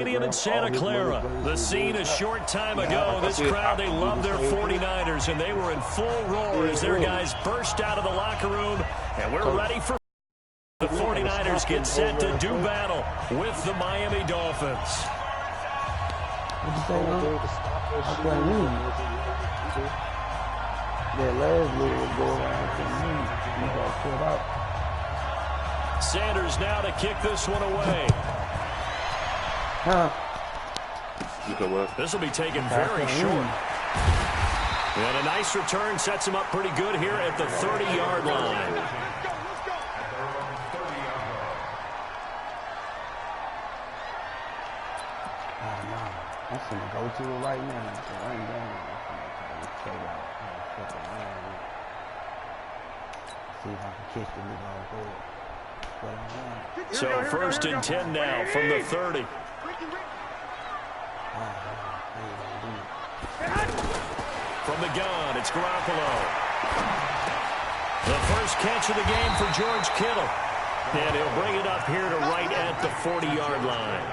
In Santa Clara, the scene a short time ago. This crowd, they love their 49ers, and they were in full roar as their guys burst out of the locker room, and we're ready for the 49ers get set to do battle with the Miami Dolphins. Sanders now to kick this one away. This will be taken very short. And a nice return sets him up pretty good here at the 30-yard line. I'm going to go to it right now. See if I can catch the little. So first and 10 now from the 30. From the gun, it's Garoppolo. The first catch of the game for George Kittle. And he'll bring it up here to right at the 40-yard line.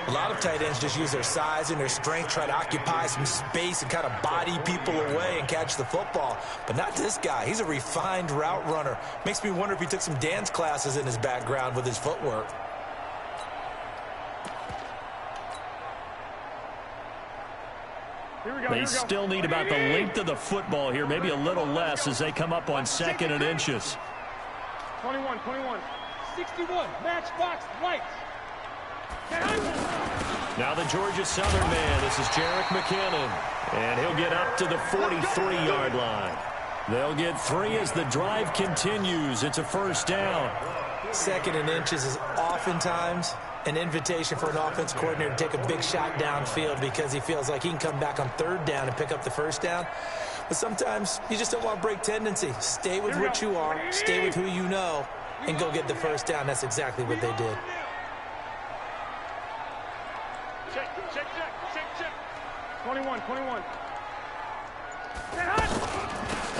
A lot of tight ends just use their size and their strength, try to occupy some space and kind of body people away and catch the football. But not this guy. He's a refined route runner. Makes me wonder if he took some dance classes in his background with his footwork. They still need about the length of the football here, maybe a little less as they come up on 2nd and inches. 21, 61, matchbox lights. Now the Georgia Southern man, this is Jerick McKinnon, and he'll get up to the 43-yard line. They'll get 3 as the drive continues. It's a first down. 2nd and inches is oftentimes an invitation for an offense coordinator to take a big shot downfield because he feels like he can come back on 3rd down and pick up the first down. But sometimes you just don't want to break tendency. Stay with what you are, stay with who you know, and go get the first down. That's exactly what they did. Check. 21.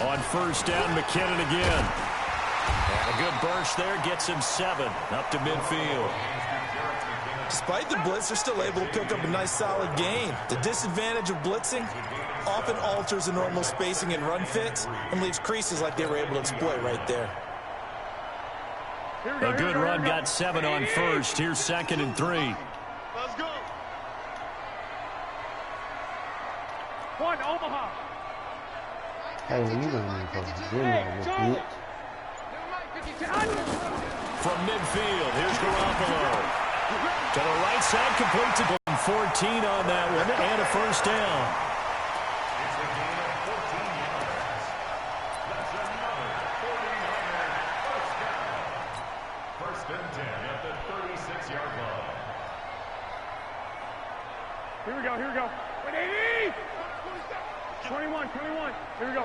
On first down, McKinnon again. And a good burst there gets him 7 up to midfield. Despite the blitz, they're still able to pick up a nice solid gain. The disadvantage of blitzing often alters the normal spacing and run fits and leaves creases like they were able to exploit right there. A good run got 7 on first. Here's 2nd and 3. Let's go. 1, Omaha. Hey, you don't need to do that. From midfield, here's Garoppolo. To the right side, complete to 14 on that one, and a first down. First and 10 at the 36-yard line. Here we go. 21. Here we go.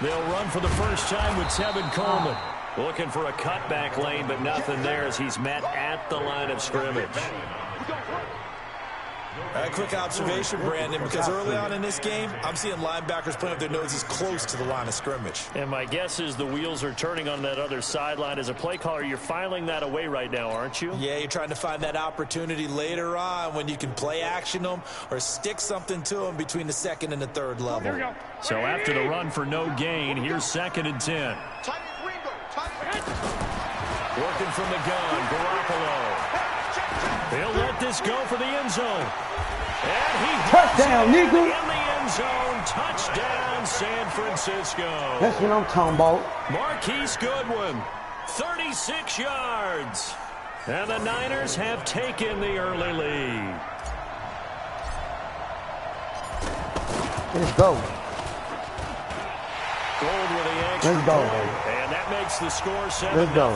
They'll run for the first time with Tevin Coleman. Looking for a cutback lane, but nothing there as he's met at the line of scrimmage. A quick observation, Brandon, because early on in this game, I'm seeing linebackers playing with their noses close to the line of scrimmage. And my guess is the wheels are turning on that other sideline. As a play caller, you're filing that away right now, aren't you? Yeah, you're trying to find that opportunity later on when you can play action them or stick something to them between the 2nd and the 3rd level. So after the run for no gain, here's 2nd and 10. Working from the gun, Garoppolo. He'll let this go for the end zone. And he touchdown, nigga. In the end zone. Touchdown, San Francisco. That's what I'm talking about. Marquise Goodwin, 36 yards. And the Niners have taken the early lead. Let's go. Gold with the extra Let's go, point. baby. And that makes the score 7-0. Let's go.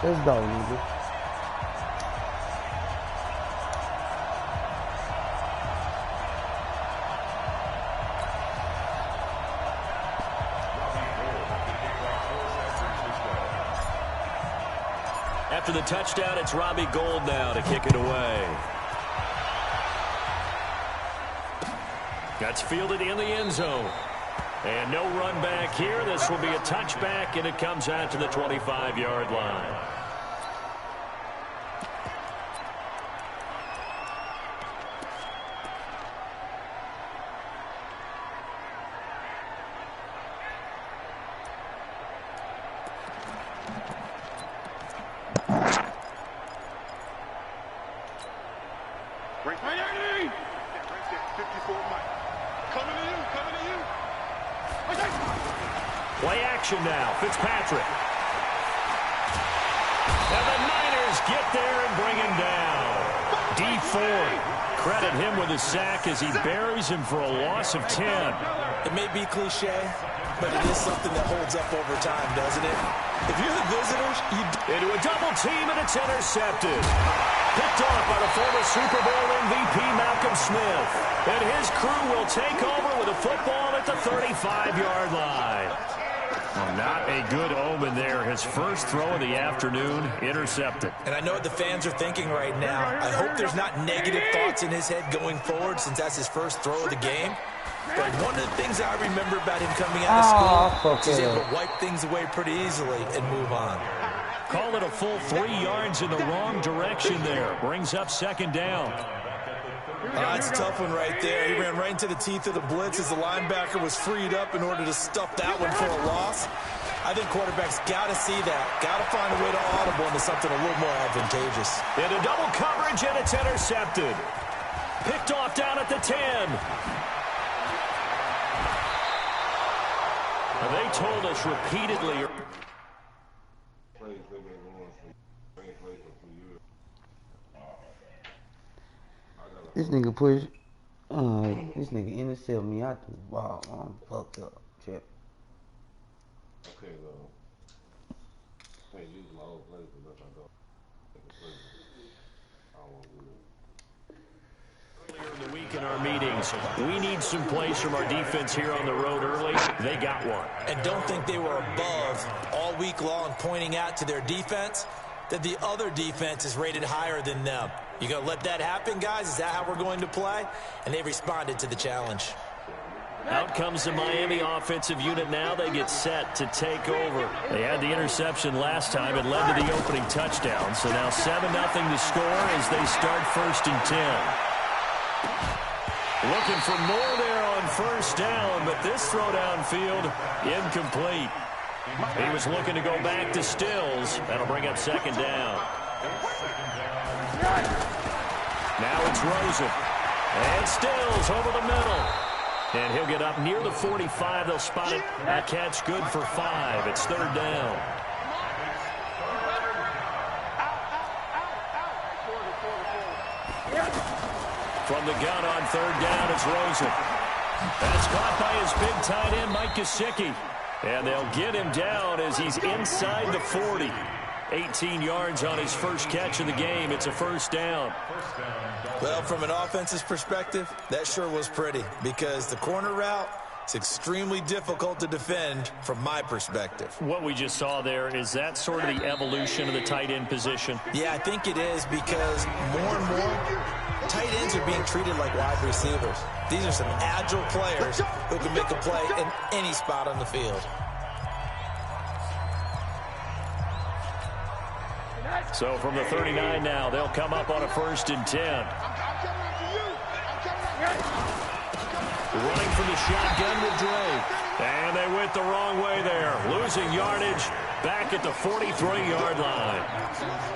Let's go, nigga. After the touchdown, it's Robbie Gould now to kick it away. That's fielded in the end zone. And no run back here. This will be a touchback, and it comes out to the 25-yard line. Play action now. Fitzpatrick. And the Niners get there and bring him down. D Ford. Credit him with a sack as he buries him for a loss of 10. It may be cliche, but it is something that holds up over time, doesn't it? If you're the visitors, you... Into a double team, and it's intercepted. Picked off by the former Super Bowl MVP Malcolm Smith. And his crew will take over with a football at the 35-yard line. Well, not a good omen there. His first throw of the afternoon, intercepted. And I know what the fans are thinking right now. I hope there's not negative thoughts in his head going forward since that's his first throw of the game. But one of the things I remember about him coming out of school is he's able to wipe things away pretty easily and move on. Call it a full 3 yards in the wrong direction there. Brings up second down. That's a tough one right there. He ran right into the teeth of the blitz as the linebacker was freed up in order to stuff that one for a loss. I think quarterbacks got to see that. Got to find a way to audible into something a little more advantageous. Into double coverage, and it's intercepted. Picked off down at the 10. And they told us repeatedly... This nigga push. This nigga intercept me out the ball. I'm fucked up. Chip. Okay, though. Can't use my old place unless I go. I don't want to do that. Earlier in the week in our meetings, we need some plays from our defense here on the road early. They got one. And don't think they were above all week long pointing out to their defense that the other defense is rated higher than them. You gonna let that happen, guys? Is that how we're going to play? And they responded to the challenge. Out comes the Miami offensive unit now. They get set to take over. They had the interception last time. It led to the opening touchdown. So now 7-0 to score as they start 1st and 10. Looking for more there on 1st down, but this throw downfield, incomplete. He was looking to go back to Stills. That'll bring up 2nd down. Now it's Rosen. And Stills over the middle. And he'll get up near the 45. They'll spot it. That catch good for 5. It's 3rd down. From the gun on 3rd down, it's Rosen. That's caught by his big tight end, Mike Gesicki. And they'll get him down as he's inside the 40. 18 yards on his first catch of the game. It's a 1st down. Well, from an offensive perspective, that sure was pretty because the corner route is extremely difficult to defend from my perspective. What we just saw there, is that sort of the evolution of the tight end position? Yeah, I think it is because more and more tight ends are being treated like wide receivers. These are some agile players who can make a play in any spot on the field. So from the 39 now, they'll come up on a 1st and 10. Running from the shotgun with Drake. And they went the wrong way there. Losing yardage back at the 43-yard line.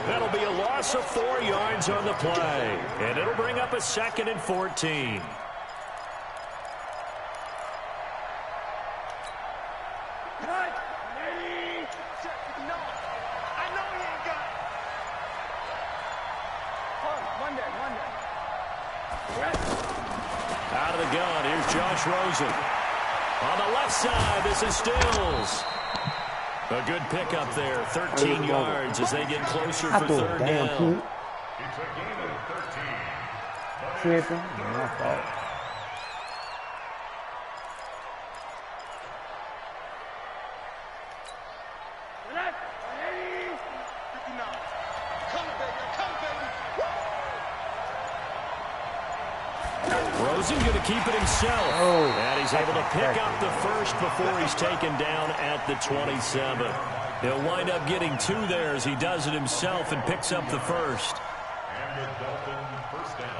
That'll be a loss of 4 yards on the play. And it'll bring up a 2nd and 14. Out of the gun, here's Josh Rosen. On the left side, this is Stills. A good pickup there, 13 yards as they get closer for 3rd down. It's a gain of 13. Tripping. My fault. Rosen going to keep it himself. Oh. And he's able to pick up the first before he's taken down at the 27. He'll wind up getting 2 there as he does it himself and picks up the first. And the Dolphin first down.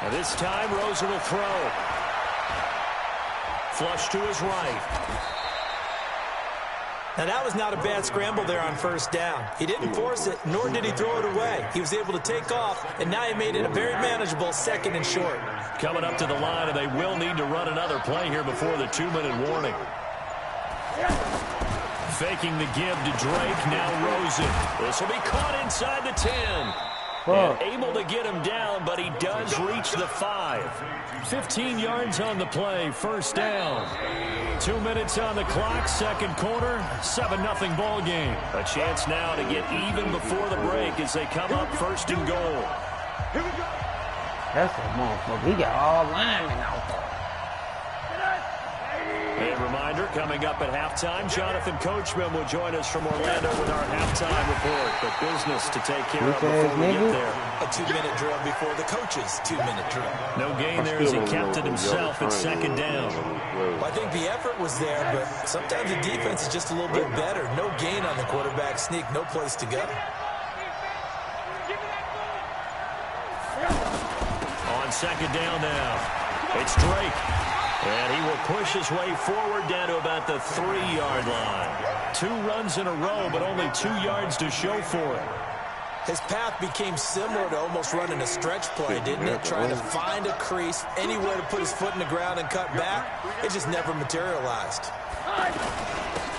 And this time, Rosen will throw. Flush to his right. Now, that was not a bad scramble there on first down. He didn't force it, nor did he throw it away. He was able to take off, and now he made it a very manageable 2nd and short. Coming up to the line, and they will need to run another play here before the 2-minute warning. Faking the give to Drake, now Rosen. This will be caught inside the 10. And able to get him down, but he does reach the 5. 15 yards on the play, first down. 2 minutes on the clock, second quarter, 7-0 ball game. A chance now to get even before the break as they come up 1st and goal. That's a motherfucker. He got all linemen out there. A reminder, coming up at halftime, Jonathan Coachman will join us from Orlando with our halftime report. But business to take care of before we get there. A 2-minute drill before the coach's 2-minute drill. No gain there as he kept it himself at 2nd down. Well, I think the effort was there, but sometimes the defense is just a little bit better. No gain on the quarterback sneak, no place to go. On 2nd down now, it's Drake. And he will push his way forward down to about the 3-yard line. 2 runs in a row, but only 2 yards to show for it. His path became similar to almost running a stretch play, didn't it? Trying to find a crease, anywhere to put his foot in the ground and cut back. It just never materialized.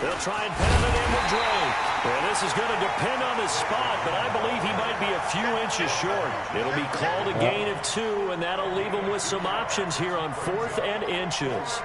They'll try and pound it in with Drake. And this is going to depend on his spot, but I believe he might be a few inches short. It'll be called a gain of 2, and that'll leave him with some options here on 4th and inches.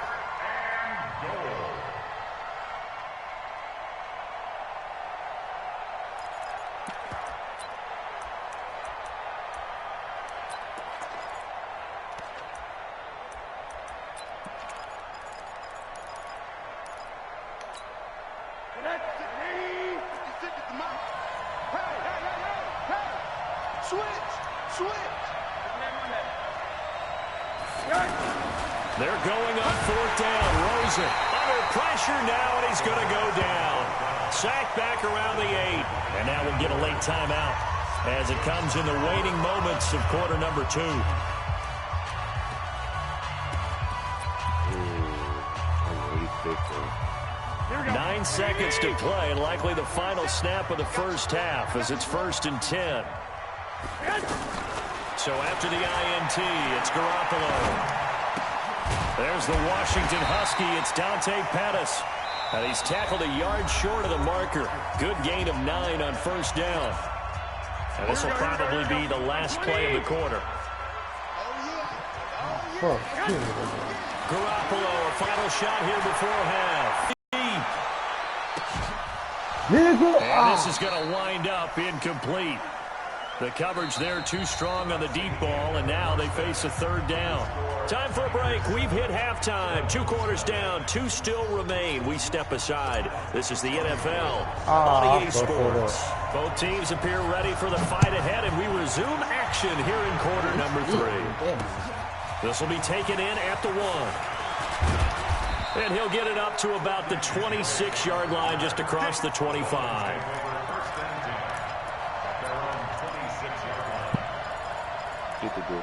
They're going on 4th down. Rosen under pressure now, and he's going to go down. Sacked back around the 8. And now we'll get a late timeout as it comes in the waning moments of quarter number 2. 9 seconds to play, and likely the final snap of the first half as it's 1st and 10. So after the INT, it's Garoppolo. There's the Washington Husky. It's Dante Pettis. And he's tackled a yard short of the marker. Good gain of 9 on 1st down. And this will probably be the last play of the quarter. Garoppolo, a final shot here before half. And this is going to wind up incomplete. The coverage there too strong on the deep ball, and now they face a 3rd down. Time for a break. We've hit halftime. 2 quarters down. 2 still remain. We step aside. This is the NFL on EA Sports. Both teams appear ready for the fight ahead, and we resume action here in quarter number 3. This will be taken in at the 1. And he'll get it up to about the 26-yard line just across the 25. Get the goal.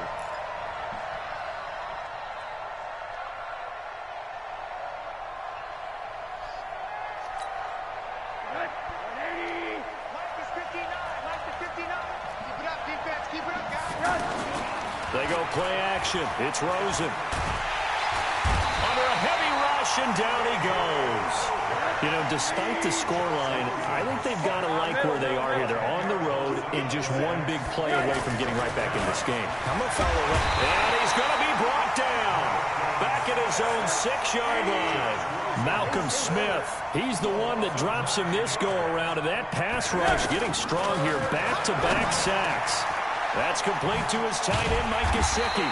They go play action. It's Rosen. Under a heavy rush, and down he goes. You know, despite the scoreline, I think they've got to like where they are here. They're on the road in just one big play away from getting right back in this game. I'm going to follow up. And he's going to be brought down. Back at his own 6-yard line. Malcolm Smith, he's the one that drops him this go-around. And that pass rush getting strong here. Back-to-back sacks. That's complete to his tight end, Mike Gesicki.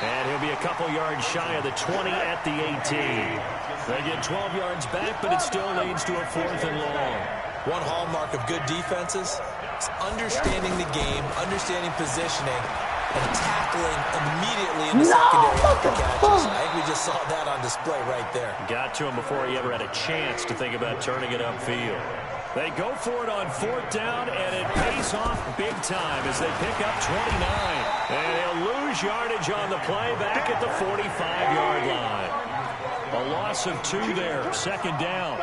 And he'll be a couple yards shy of the 20 at the 18. They get 12 yards back, but it still leads to a 4th and long. One hallmark of good defenses is understanding the game, understanding positioning, and tackling immediately in the secondary after catches. I think we just saw that on display right there. Got to him before he ever had a chance to think about turning it upfield. They go for it on 4th down, and it pays off big time as they pick up 29. And they'll lose yardage on the play back at the 45-yard line. A loss of 2 there, 2nd down.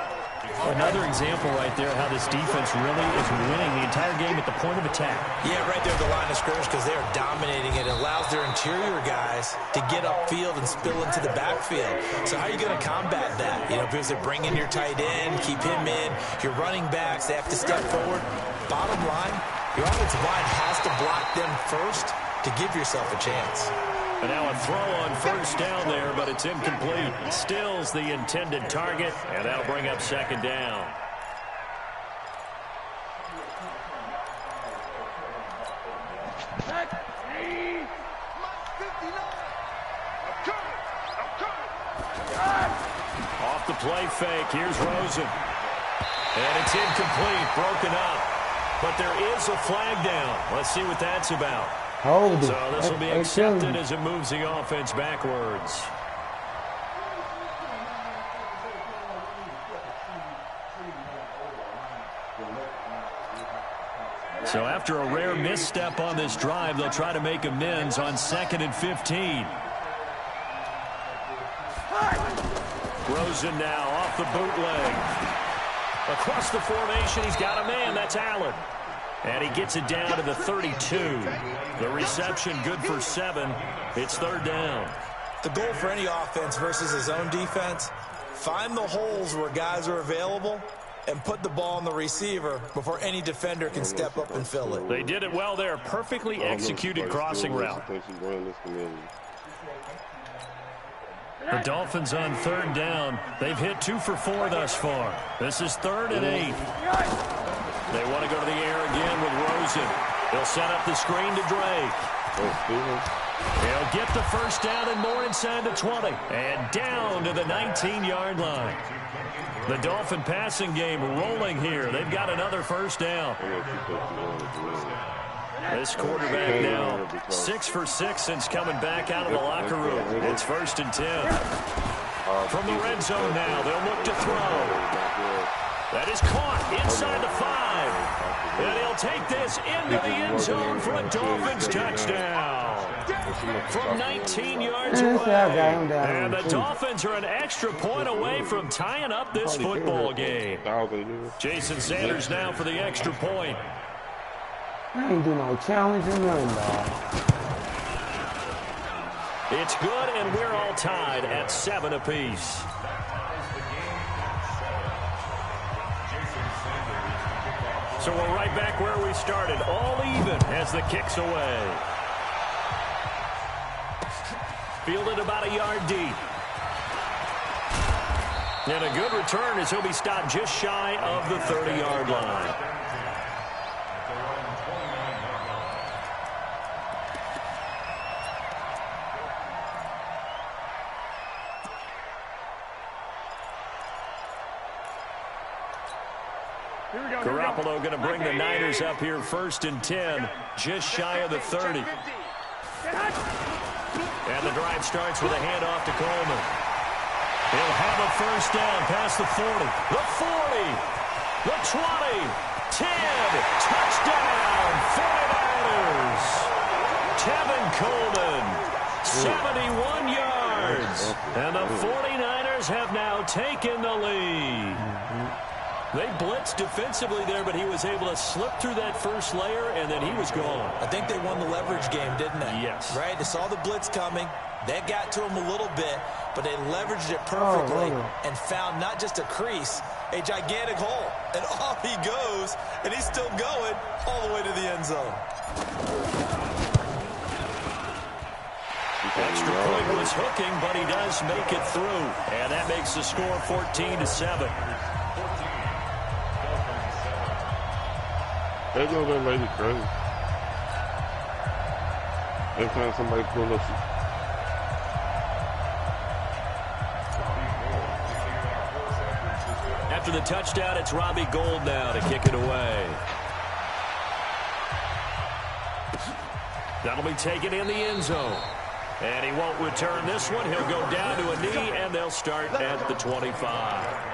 Another example right there how this defense really is winning the entire game at the point of attack. Yeah, right there at the line of scrimmage because they are dominating it. It allows their interior guys to get upfield and spill into the backfield. So how are you going to combat that? You know, because they bring in your tight end, keep him in. Your running backs, they have to step forward. Bottom line, your offensive line has to block them first to give yourself a chance. And now a throw on 1st down there, but it's incomplete. Still's the intended target, and that'll bring up 2nd down. Off the play fake, here's Rosen. And it's incomplete, broken up. But there is a flag down. Let's see what that's about. Hold it. So this will be accepted as it moves the offense backwards. So after a rare misstep on this drive, they'll try to make amends on 2nd and 15. Rosen now off the bootleg. Across the formation, he's got a man. That's Allen. And he gets it down to the 32. The reception good for 7. It's 3rd down. The goal for any offense versus his own defense, find the holes where guys are available and put the ball on the receiver before any defender can step up and fill it. They did it well there. Perfectly executed crossing route. The Dolphins on 3rd down. They've hit 2 for 4 thus far. This is 3rd and 8. They want to go to the air again with Rosen. He'll set up the screen to Drake. He'll get the 1st down and more inside the 20. And down to the 19-yard line. The Dolphin passing game rolling here. They've got another 1st down. This quarterback now 6 for 6 since coming back out of the locker room. It's 1st and 10. From the red zone now, they'll look to throw. That is caught inside the 5. And he'll take this into the end zone for a Dolphins touchdown. From 19 yards away. And the Dolphins are an extra point away from tying up this football game. Jason Sanders now for the extra point. I ain't do no challenge or nothing, dog. It's good, and we're all tied at 7 apiece. So we're right back where we started, all even as the kick's away. Fielded about a yard deep. And a good return as he'll be stopped just shy of the 30-yard line. Garoppolo going to bring the Niners up here 1st and 10, just shy of the 30. And the drive starts with a handoff to Coleman. He'll have a 1st down past the 40, the 40, the 20, 10, touchdown, 49ers. Tevin Coleman, 71 yards. And the 49ers have now taken the lead. They blitzed defensively there, but he was able to slip through that first layer, and then he was gone. I think they won the leverage game, didn't they? Yes. Right? They saw the blitz coming. That got to him a little bit, but they leveraged it perfectly and found not just a crease, a gigantic hole. And off he goes, and he's still going all the way to the end zone. Extra point was hooking, but he does make it through. And that makes the score 14-7. They go that lady crazy. Every time somebody pull up, after the touchdown, it's Robbie Gould now to kick it away. That'll be taken in the end zone. And he won't return this one. He'll go down to a knee, and they'll start at the 25.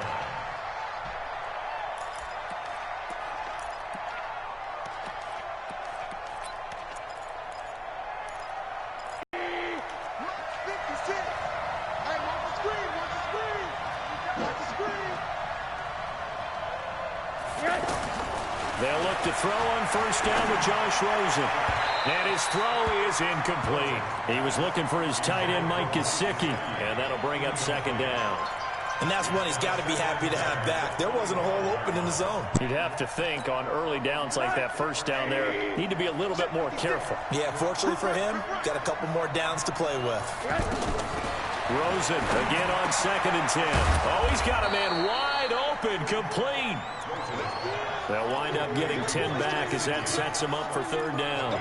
They'll look to throw on first down with Josh Rosen. And his throw is incomplete. He was looking for his tight end, Mike Gesicki, and that'll bring up second down. And that's one he's got to be happy to have back. There wasn't a hole open in the zone. You'd have to think on early downs like that first down there, need to be a little bit more careful. Yeah, fortunately for him, got a couple more downs to play with. Rosen again on 2nd and 10. Oh, he's got a man wide open, complete. They'll wind up getting 10 back as that sets him up for third down.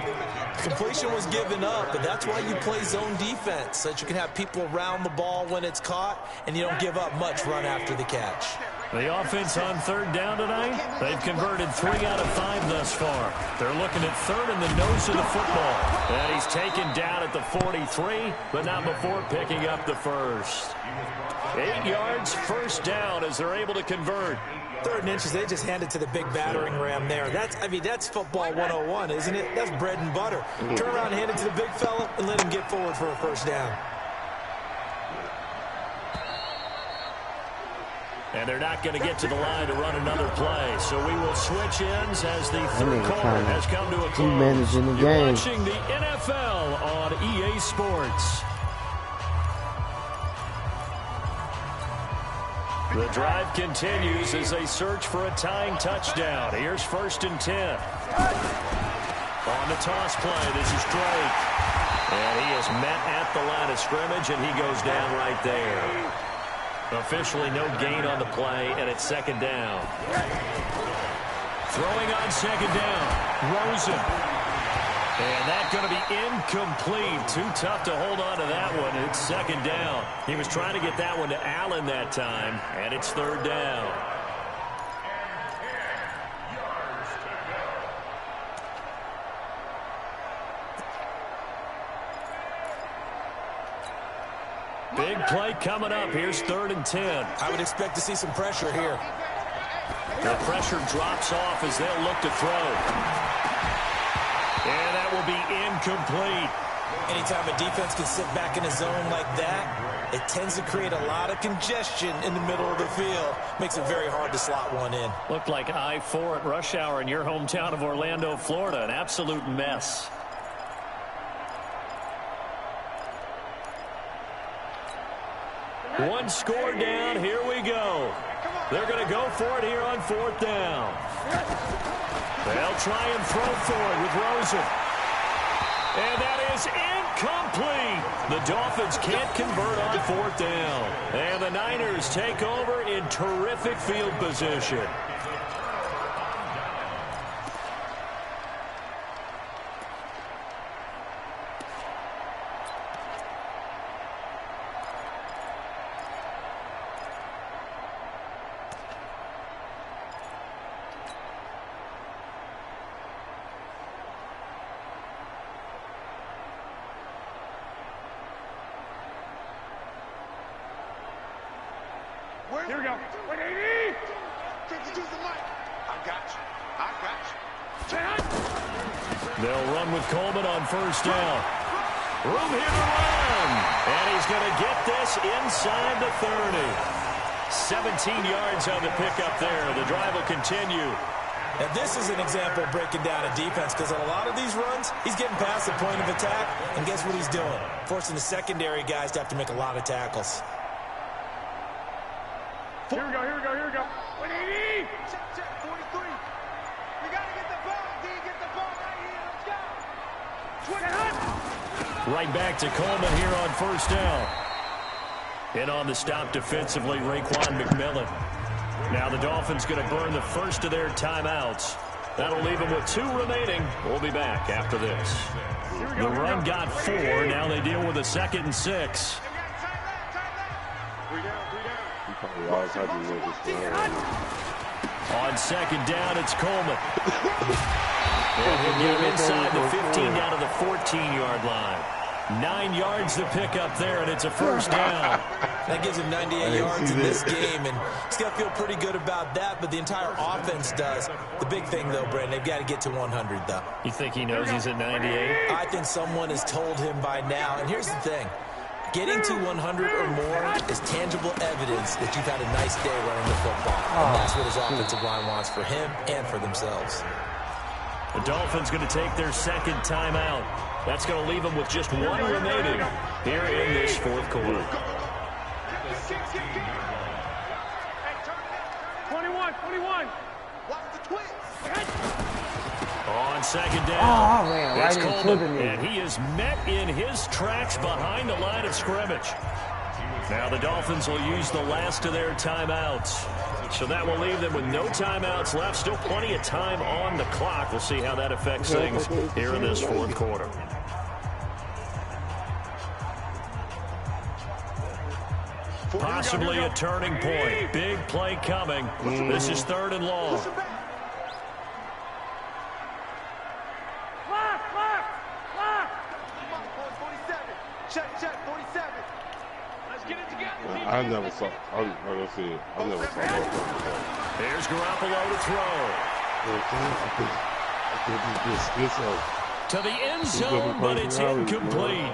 Completion was given up, but that's why you play zone defense, so that you can have people around the ball when it's caught, and you don't give up much run after the catch. The offense on third down tonight, they've converted 3 out of 5 thus far. They're looking at third in the nose of the football. And he's taken down at the 43, but not before picking up the first. 8 yards, first down as they're able to convert. 3rd and inches, they just handed to the big battering ram there. That's football 101, isn't it? That's bread and butter. Turn around and hand it to the big fella and let him get forward for a first down. And they're not going to get to the line to run another play. So we will switch ends as the third quarter has come to a close. Managing the game. You're watching the NFL on EA Sports. The drive continues as they search for a tying touchdown. Here's 1st and 10. On the toss play, this is Drake. And he is met at the line of scrimmage, and he goes down right there. Officially no gain on the play, and it's 2nd down. Throwing on 2nd down, Rosen. And that's going to be incomplete. Too tough to hold on to that one. It's 2nd down. He was trying to get that one to Allen that time, and it's 3rd down. Big play coming up. Here's 3rd and 10. I would expect to see some pressure here. The pressure drops off as they'll look to throw. And that will be incomplete. Anytime a defense can sit back in a zone like that, it tends to create a lot of congestion in the middle of the field. Makes it very hard to slot one in. Looked like I-4 at rush hour in your hometown of Orlando, Florida. An absolute mess. One score down. Here we go. They're going to go for it here on 4th down. They'll try and throw for it with Rosen. And that is incomplete. The Dolphins can't convert on 4th down. And the Niners take over in terrific field position. Here we go. 180. Introduce the mic. I got you. They'll run with Coleman on 1st down. Room here to run. And he's going to get this inside the 30. 17 yards on the pickup there. The drive will continue. Now, this is an example of breaking down a defense, because on a lot of these runs, he's getting past the point of attack, and guess what he's doing? Forcing the secondary guys to have to make a lot of tackles. Here we go. 180. Check, 43. We got to get the ball, D. Get the ball right here. Let's go. Right back to Coleman here on 1st down. And on the stop defensively, Raekwon McMillan. Now the Dolphins going to burn the first of their timeouts. That'll leave them with 2 remaining. We'll be back after this. The run got 4. Now they deal with a 2nd and 6. He probably always had to make this On second down, it's Coleman. And he'll get him inside the 15 down to the 14-yard line. 9 yards to pick up there, and it's a first down. That gives him 98 yards in this game, and he's got to feel pretty good about that, but the entire offense does. The big thing, though, Brandon, they've got to get to 100, though. You think he knows he's at 98? I think someone has told him by now, and here's the thing. Getting to 100 or more is tangible evidence that you've had a nice day running the football, and that's what his offensive line wants for him and for themselves. The Dolphins going to take their second timeout. That's going to leave them with just one remaining here in this fourth quarter. 21. Watch the twist. On second down, man, it's right Coleman, and he is met in his tracks behind the line of scrimmage. Now the Dolphins will use the last of their timeouts. So that will leave them with no timeouts left. Still plenty of time on the clock. We'll see how that affects things here in this fourth quarter. Possibly a turning point. Big play coming. This is 3rd and long. Check, 47. Let's get it together. I never saw. I never saw that. Here's Garoppolo to throw. To the end zone, but it's incomplete.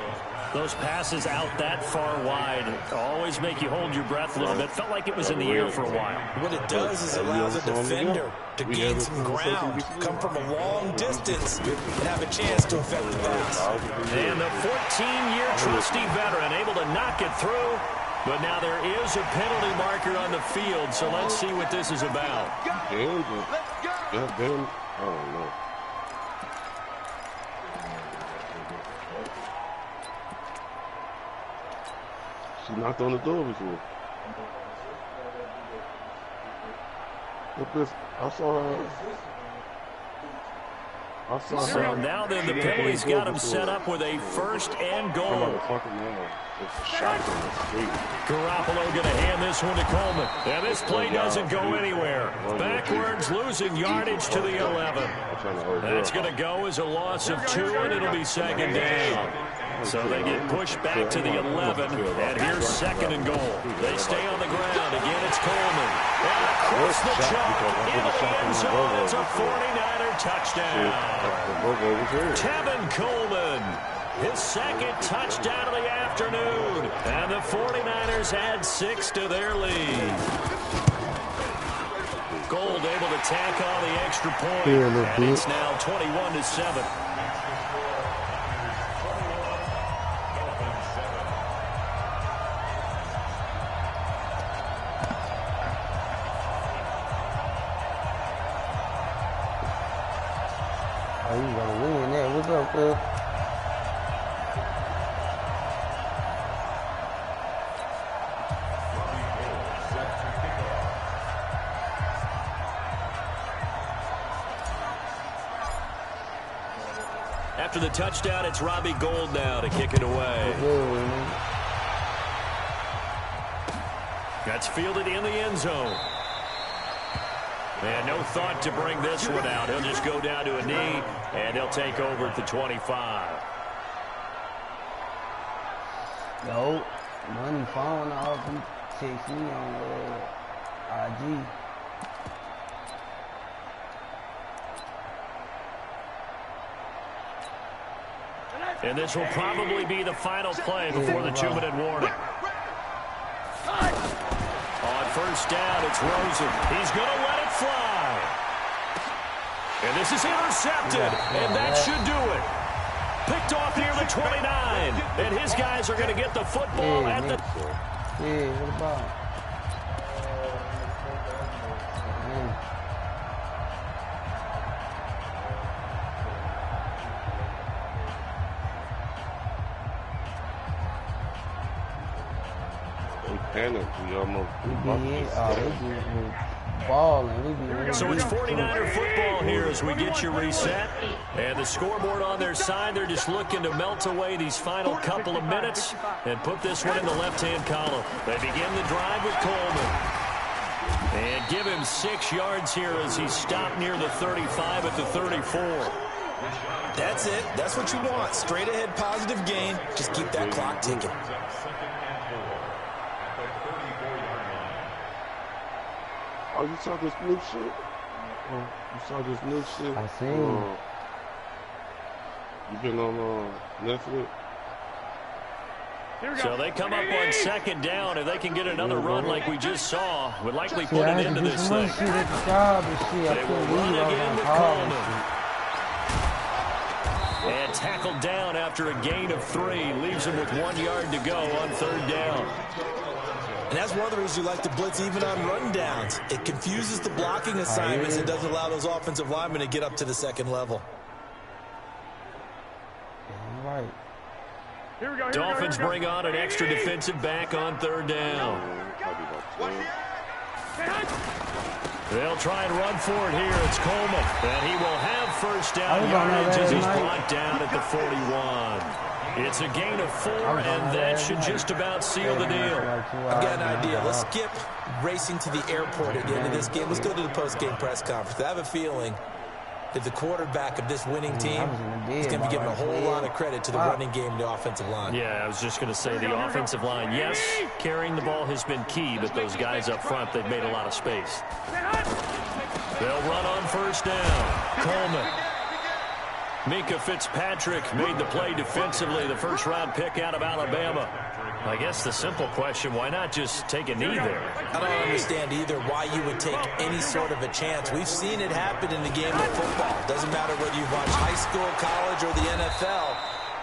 Those passes out that far wide always make you hold your breath a little bit. Felt like it was in the air for a while. What it does is it allows a defender to gain some ground, come from a long distance, and have a chance to affect the pass. And the 14-year trusty veteran able to knock it through. But now there is a penalty marker on the field, so let's see what this is about. I don't know. She knocked on the door before. I saw her. So now then the penalty's got him set up with a 1st and goal. Garoppolo going to hand this one to Coleman. And this play doesn't go anywhere. Backwards, losing yardage to the 11. That's going to go as a loss of 2, and it'll be 2nd down. So they get pushed back to the 11, and here's 2nd and goal. They stay on the ground. Again, it's Coleman. And across the chalk into the end zone. It's a 49er touchdown. Tevin Coleman, his 2nd touchdown of the afternoon. And the 49ers add 6 to their lead. Gold able to tack on the extra point, and it's now 21-7. Oh, you gonna win that. What's up, cuz? After the touchdown, it's Robbie Gould now to kick it away. That's fielded in the end zone. And no thought to bring this one out. He'll just go down to a knee, and he'll take over at the 25. Yo, money phone off. He text me on IG. And this will probably be the final play before the 2-minute warning. On 1st down, it's Rosen. He's going to let it fly. And this is intercepted, and that should do it. Picked off near the 29, and his guys are going to get the football at the... Yeah, what about? Panic, we almost. They did. balling. We be winning. So it's 49er football here as we get you reset. And the scoreboard on their side, they're just looking to melt away these final couple of minutes and put this one in the left-hand column. They begin the drive with Coleman. And give him 6 yards here as he's stopped near the 35 at the 34. That's it. That's what you want. Straight ahead positive gain. Just keep that clock ticking. Oh, you saw this new shit? Oh, you saw this new shit? I seen. You been on Netflix? So they come up on second down. If they can get another run like we just saw, would likely put an end to this thing. They will run again with Coleman. And tackled down after a gain of 3. Leaves him with 1 yard to go on third down. And that's one of the reasons you like to blitz even on run downs. It confuses the blocking assignments and doesn't allow those offensive linemen to get up to the second level. All right. Here we go. Dolphins bring on an extra defensive back on third down. They'll try and run for it here. It's Coleman. And he will have first down yardage as he's brought down at the 41. It's a gain of 4, and that should just about seal the deal. I've got an idea. Let's skip racing to the airport at the end of this game. Let's go to the post-game press conference. I have a feeling that the quarterback of this winning team is going to be giving a whole lot of credit to the running game and the offensive line. Yeah, I was just going to say the offensive line, yes, carrying the ball has been key, but those guys up front, they've made a lot of space. They'll run on first down. Coleman. Minka Fitzpatrick made the play defensively, the first-round pick out of Alabama. I guess the simple question, why not just take a knee there? I don't understand either why you would take any sort of a chance. We've seen it happen in the game of football. Doesn't matter whether you watch high school, college, or the NFL.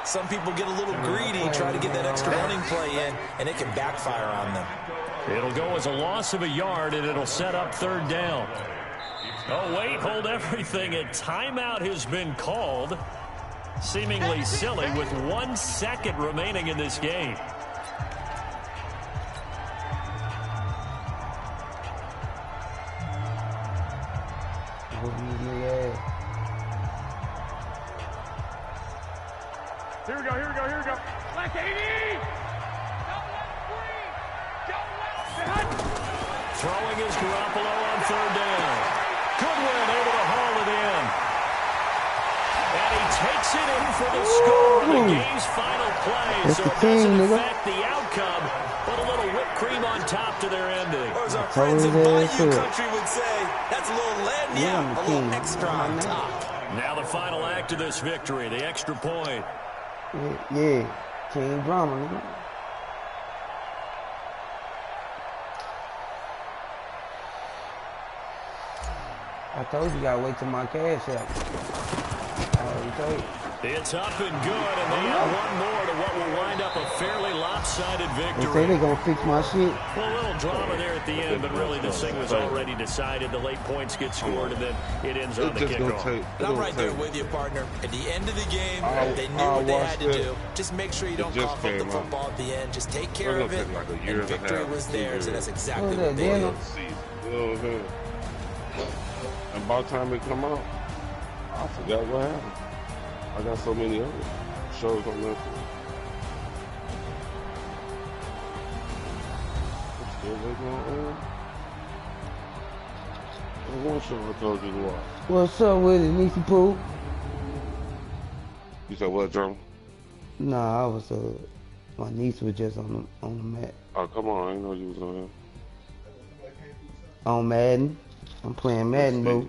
Some people get a little greedy, try to get that extra running play in, and it can backfire on them. It'll go as a loss of a yard, and it'll set up third down. Oh, wait, hold everything. A timeout has been called. Seemingly silly with 1 second remaining in this game. Here we go. Black 80! Throwing is Garoppolo on third down. Goodwin able to haul it in. And he takes it in for the score in the game's final play. So it doesn't affect the outcome, but a little whipped cream on top to their ending. Or as our friends in Bayou country would say, that's a little lagniappe, a little extra on top. Now the final act of this victory, the extra point. Yeah, King Drama, nigga. I told you gotta wait till my cash out. It's up and good, and they have one more to what will wind up a fairly lopsided victory. They say they're gonna fix my shit. Well, a little drama there at the end, but really this thing was already decided. The late points get scored, and then it ends on the kickoff. I'm right there with you, partner. At the end of the game, they knew what they had to do. Just make sure you don't cough up the football at the end. Just take care of it, and victory was theirs, and that's exactly what they did. And by the time it come out, I forgot what happened. I got so many other shows on Netflix. I'm still waiting on one show I told you to watch. What's up with it, Niecy Pooh? You said what, Drama? Nah, I was my niece was just on the mat. Oh, come on, I didn't know you was on here. On Madden. I'm playing Madden, boo.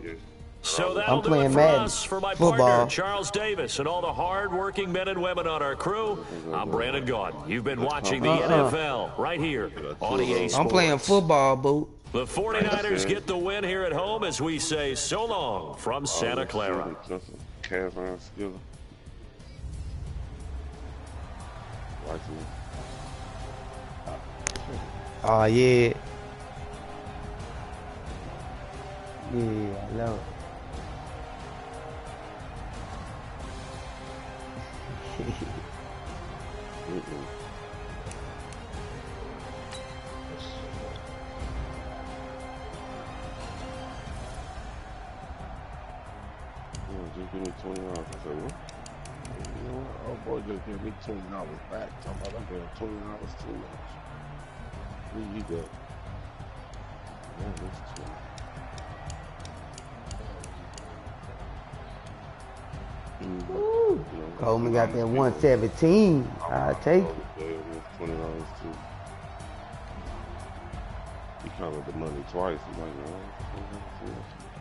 So that'll do it for us, for my partner, Charles Davis, and all the hard-working men and women on our crew. I'm Brandon Gordon. You've been watching the NFL right here on EA Sports. I'm playing football, boo. The 49ers get the win here at home as we say so long from Santa Clara. Oh, yeah. Yeah, I love it. just give me $20. I said, what? You know what? Oh boy, just give me $20 back. Talking about I'm paying $20 too much. Where you go? Yeah, that's $20. Coleman got that 117. I'll take it. $20 too. He counted the money twice. He's like, no.